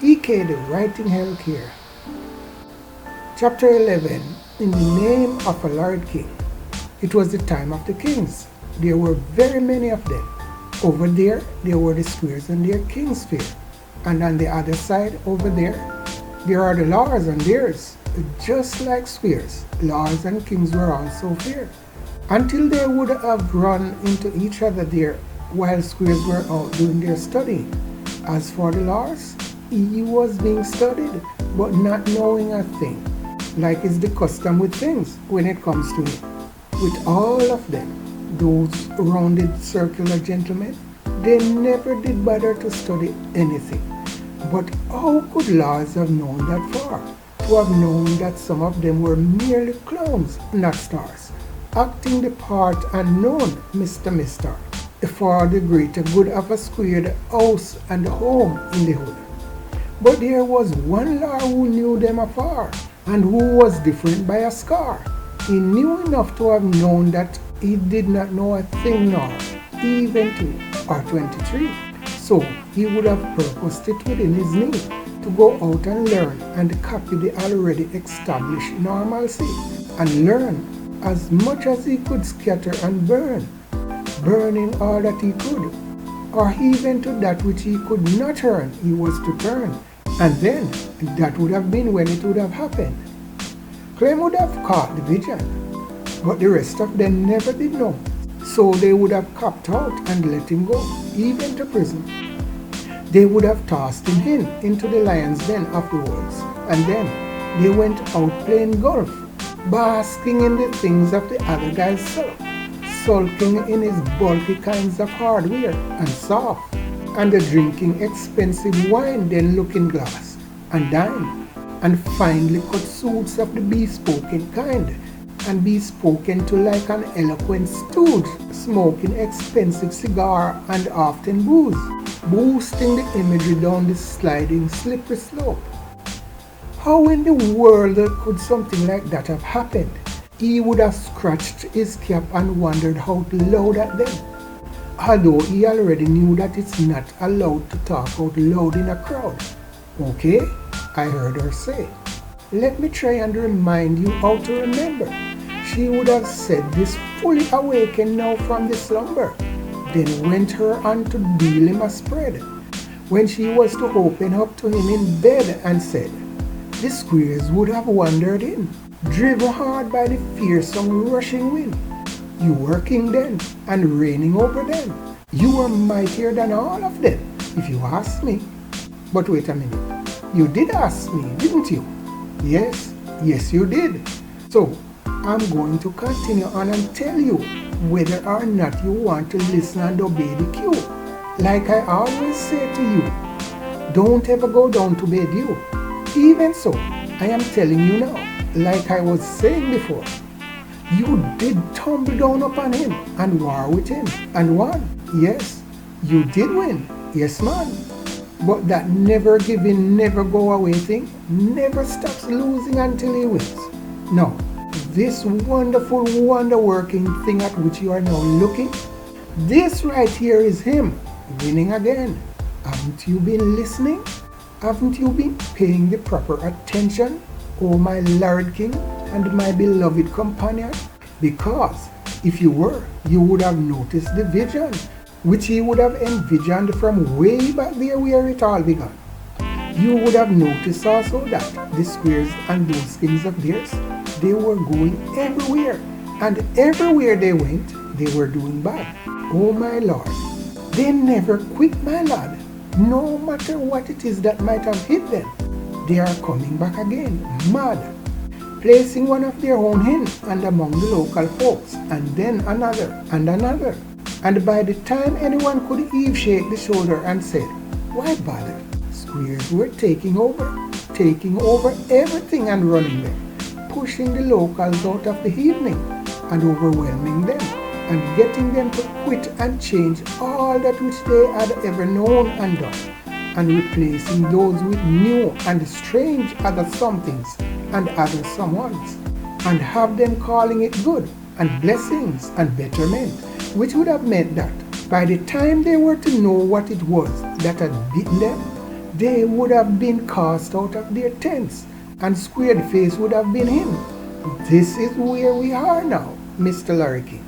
EK, the writing held here. Chapter 11, in the name of a Lord King. It was the time of the kings. There were very many of them. Over there were the squares and their kings fair. And on the other side, over there are the lords and theirs. Just like squares, lords and kings were also fair. Until they would have run into each other there while squares were out doing their studying. As for the lords, he was being studied, but not knowing a thing, like is the custom with things when it comes to it. With all of them, those rounded circular gentlemen, they never did bother to study anything. But how could lords have known that far? To have known that some of them were merely clowns, not stars, acting the part unknown Mr. for the greater good of a squared house and home in the hood. But there was one lord who knew them afar, and who was different by a scar. He knew enough to have known that he did not know a thing nor even 2 or 23. So he would have purposed it within his need to go out and learn and copy the already established normalcy, and learn as much as he could scatter and burning all that he could, or even to that which he could not earn he was to turn, and then that would have been when it would have happened. Clem would have caught the vision, but the rest of them never did know, so they would have copped out and let him go, even to prison. They would have tossed him into the lion's den afterwards, and then they went out playing golf, basking in the things of the other guy's self, sulking in his bulky kinds of hardware and soft, and drinking expensive wine, then looking glass and dine, and finely cut suits of the bespoken kind, and bespoken to like an eloquent stooge, smoking expensive cigar and often booze, boosting the imagery down the sliding slippery slope. How in the world could something like that have happened? He would have scratched his cap and wondered out loud at them, although he already knew that it's not allowed to talk out loud in a crowd. Okay, I heard her say. Let me try and remind you how to remember. She would have said this fully awakened now from the slumber, then went her on to deal him a spread, when she was to open up to him in bed and said, the squares would have wandered in, driven hard by the fearsome rushing wind. You were king then, and reigning over them. You were mightier than all of them, if you ask me. But wait a minute, you did ask me, didn't you? Yes, you did. So, I'm going to continue on and tell you whether or not you want to listen and obey the cue. Like I always say to you, don't ever go down to bed you. Even so, I am telling you now, like I was saying before, you did tumble down upon him and war with him and won. Yes, you did win. Yes, man. But that never give in, never go away thing never stops losing until he wins. Now, this wonderful, wonder-working thing at which you are now looking, this right here is him winning again. Haven't you been listening? Haven't you been paying the proper attention, oh my Lord King and my beloved companion? Because if you were, you would have noticed the vision, which he would have envisioned from way back there where it all began. You would have noticed also that the squares and those kings of theirs, they were going everywhere, and everywhere they went, they were doing bad. Oh my Lord, they never quit, my lad. No matter what it is that might have hit them, they are coming back again, mad, placing one of their own in and among the local folks, and then another and another. And by the time anyone could even shake the shoulder and said, why bother? Squares were taking over everything and running them, pushing the locals out of the evening and overwhelming them, and getting them to quit and change all that which they had ever known and done, and replacing those with new and strange other somethings and other someones, and have them calling it good and blessings and betterment, which would have meant that by the time they were to know what it was that had beaten them, they would have been cast out of their tents, and squared face would have been him. This is where we are now, Mr. Larry King.